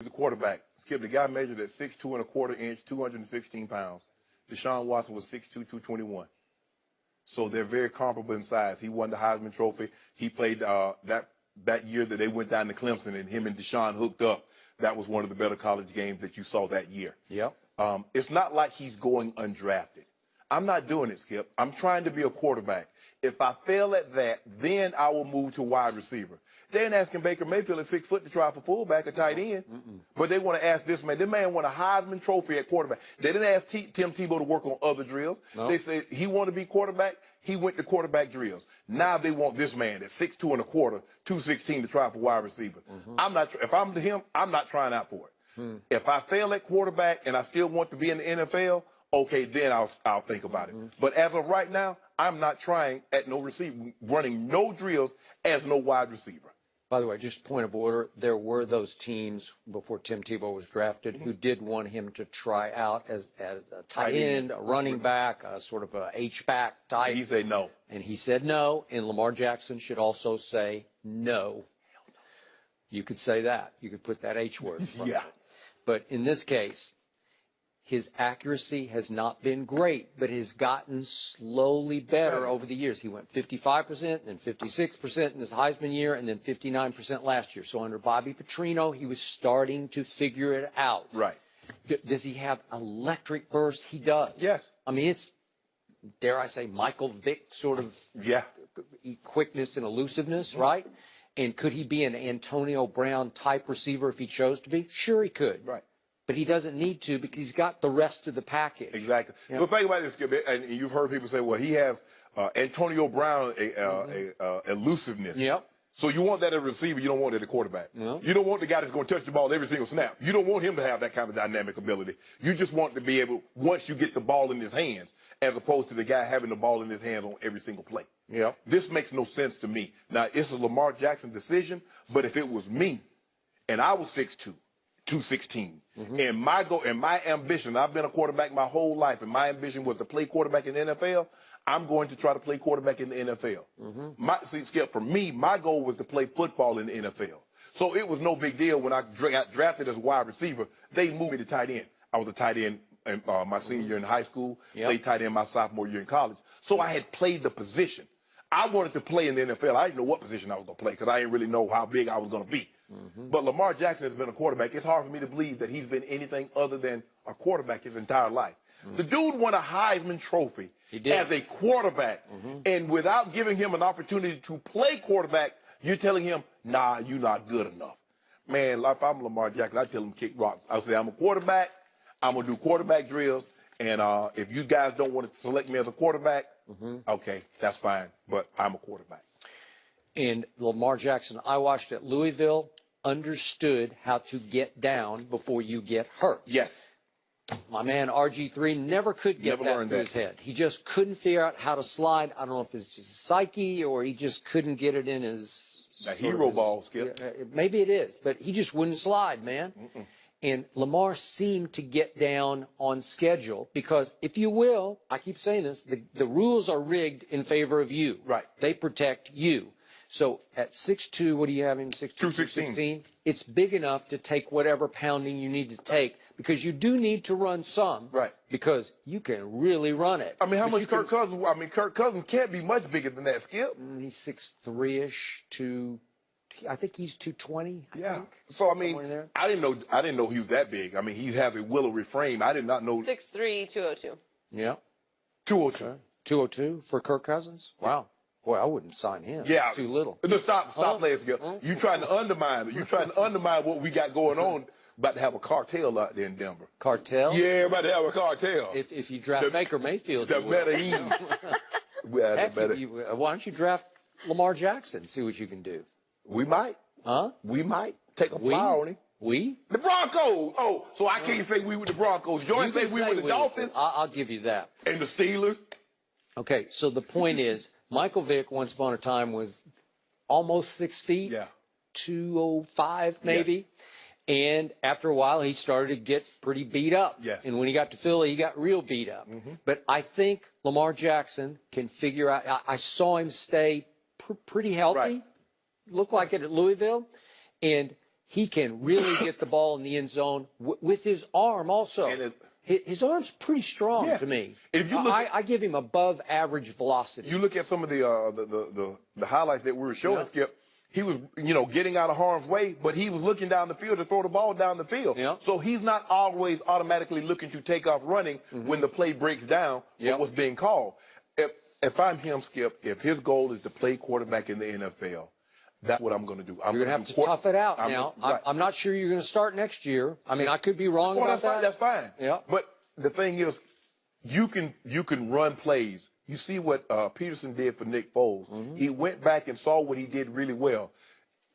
The quarterback, Skip, the guy measured at 6'2" and a quarter inch, 216 pounds. Deshaun Watson was 6'2", 221. So they're very comparable in size. He won the Heisman Trophy. He played that year that they went down to Clemson, and him and Deshaun hooked up. That was one of the better college games that you saw that year. Yep. It's not like he's going undrafted. I'm not doing it, Skip. I'm trying to be a quarterback. If I fail at that, then I will move to wide receiver. They ain't asking Baker Mayfield at 6 foot to try for fullback or tight end. But they want to ask this man. This man won a Heisman Trophy at quarterback. They didn't ask Tim Tebow to work on other drills. No. They said he wanted to be quarterback. He went to quarterback drills. Now they want this man at 6'2" and a quarter, 216 to try for wide receiver. I'm not. If I'm to him, I'm not trying out for it. If I fail at quarterback and I still want to be in the NFL, okay, then I'll think about it. But as of right now, I'm not trying at no receiver, running no drills as no wide receiver. By the way, just point of order, there were those teams before Tim Tebow was drafted who did want him to try out as a tight end, a running back, a sort of a H-back type. He said no. And he said no, and Lamar Jackson should also say no. You could say that. You could put that H word in front of it. But in this case, his accuracy has not been great, but has gotten slowly better over the years. He went 55%, then 56% in his Heisman year, and then 59% last year. So under Bobby Petrino, he was starting to figure it out. Right. Does he have electric burst? He does. Yes. I mean, it's, dare I say, Michael Vick sort of quickness and elusiveness, right? And could he be an Antonio Brown type receiver if he chose to be? Sure he could. Right. But he doesn't need to because he's got the rest of the package. Exactly. Yeah. But think about this, Skip, and you've heard people say, well, he has Antonio Brown elusiveness. Yep. So you want that as a receiver, you don't want it as a quarterback. No. You don't want the guy that's going to touch the ball every single snap. You don't want him to have that kind of dynamic ability. You just want to be able, once you get the ball in his hands, as opposed to the guy having the ball in his hands on every single play. Yep. This makes no sense to me. Now, it's a Lamar Jackson decision, but if it was me and I was 6'2", 216. And my goal and my ambition, I've been a quarterback my whole life, and my ambition was to play quarterback in the NFL. I'm going to try to play quarterback in the NFL. See, Skip, for me, my goal was to play football in the NFL. So it was no big deal when I got drafted as a wide receiver. They moved me to tight end. I was a tight end in my senior year in high school, played tight end my sophomore year in college. So I had played the position. I wanted to play in the NFL. I didn't know what position I was going to play because I didn't really know how big I was going to be. But Lamar Jackson has been a quarterback. It's hard for me to believe that he's been anything other than a quarterback his entire life. The dude won a Heisman Trophy as a quarterback. And without giving him an opportunity to play quarterback, you're telling him, nah, you're not good enough. Man, if I'm Lamar Jackson, I tell him kick rocks. I say, I'm a quarterback. I'm going to do quarterback drills. And if you guys don't want to select me as a quarterback, okay, that's fine. But I'm a quarterback. And Lamar Jackson, I watched at Louisville, understood how to get down before you get hurt. Yes. My man RG3 never could get that through his head. He just couldn't figure out how to slide. I don't know if it's just psyche or he just couldn't get it in his... That hero ball, Skip. Maybe it is, but he just wouldn't slide, man. And Lamar seemed to get down on schedule because, if you will, I keep saying this, the rules are rigged in favor of you. Right. They protect you. So at 6'2", what do you have him? 6'2", 216. It's big enough to take whatever pounding you need to take because you do need to run some. Right. Because you can really run it. I mean, how much Kirk Cousins? I mean, Kirk Cousins can't be much bigger than that, Skip. He's 6'3"-ish to... I think he's 220. I think. So I mean, I didn't know he was that big. I mean, he has a willowy frame. I did not know. 6'3", 202. Yeah. 202. Okay. 202 for Kirk Cousins. Wow. Boy, I wouldn't sign him. Yeah. That's too little. No, stop playing together. You trying to undermine it. You trying to undermine what we got going on. About to have a cartel out there in Denver. Cartel? Yeah, about to have a cartel. If you draft Baker Mayfield, the Medellin. Heck, why don't you draft Lamar Jackson? See what you can do. We might. Huh? We might take a flyer on him. We? The Broncos. Oh, so I can't say we with the Broncos. Joy say we with the Dolphins. I'll give you that. And the Steelers. Okay, so the point is, Michael Vick once upon a time was almost 6 feet. Yeah. 205 maybe. Yeah. And after a while, he started to get pretty beat up. Yes. And when he got to Philly, he got real beat up. But I think Lamar Jackson can figure out. I saw him stay pretty healthy. Right. Looked like it at Louisville, and he can really get the ball in the end zone with his arm also. And his arm's pretty strong to me. If you look I give him above average velocity. You look at some of the highlights that we were showing, Skip. He was, getting out of harm's way, but he was looking down the field to throw the ball down the field. So he's not always automatically looking to take off running when the play breaks down with what's being called. If I'm him, Skip, if his goal is to play quarterback in the NFL, that's what I'm going to do. You're going to have to tough it out now. I'm not sure you're going to start next year. I mean, I could be wrong about that. That's fine. Yeah. But the thing is, you can run plays. You see what Peterson did for Nick Foles. He went back and saw what he did really well.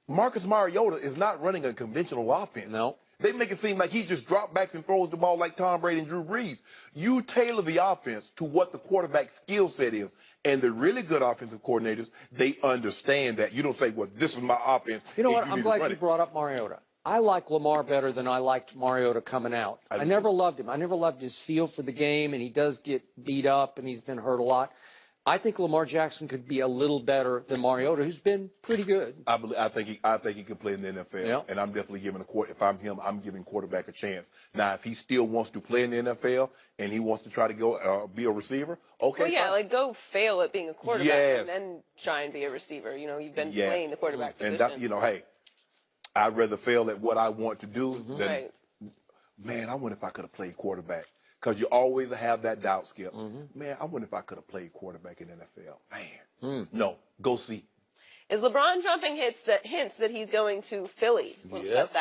Marcus Mariota is not running a conventional offense. No. They make it seem like he just drops back and throws the ball like Tom Brady and Drew Brees. You tailor the offense to what the quarterback's skill set is. And the really good offensive coordinators, they understand that. You don't say, well, this is my offense. You know what? I'm glad you brought up Mariota. I like Lamar better than I liked Mariota coming out. I never loved him. I never loved his feel for the game, and he does get beat up, and he's been hurt a lot. I think Lamar Jackson could be a little better than Mariota, who's been pretty good. I think he can play in the NFL, and I'm definitely giving if I'm him, I'm giving quarterback a chance. Now, if he still wants to play in the NFL and he wants to try to go be a receiver, okay. Well, yeah, fine. like go fail at being a quarterback and then try and be a receiver. You've been playing the quarterback position. And that, hey, I'd rather fail at what I want to do than, man, I wonder if I could have played quarterback. Because you always have that doubt, Skip. Man, I wonder if I could have played quarterback in the NFL. Man, no, go see. Is LeBron jumping hints that he's going to Philly? We'll discuss that.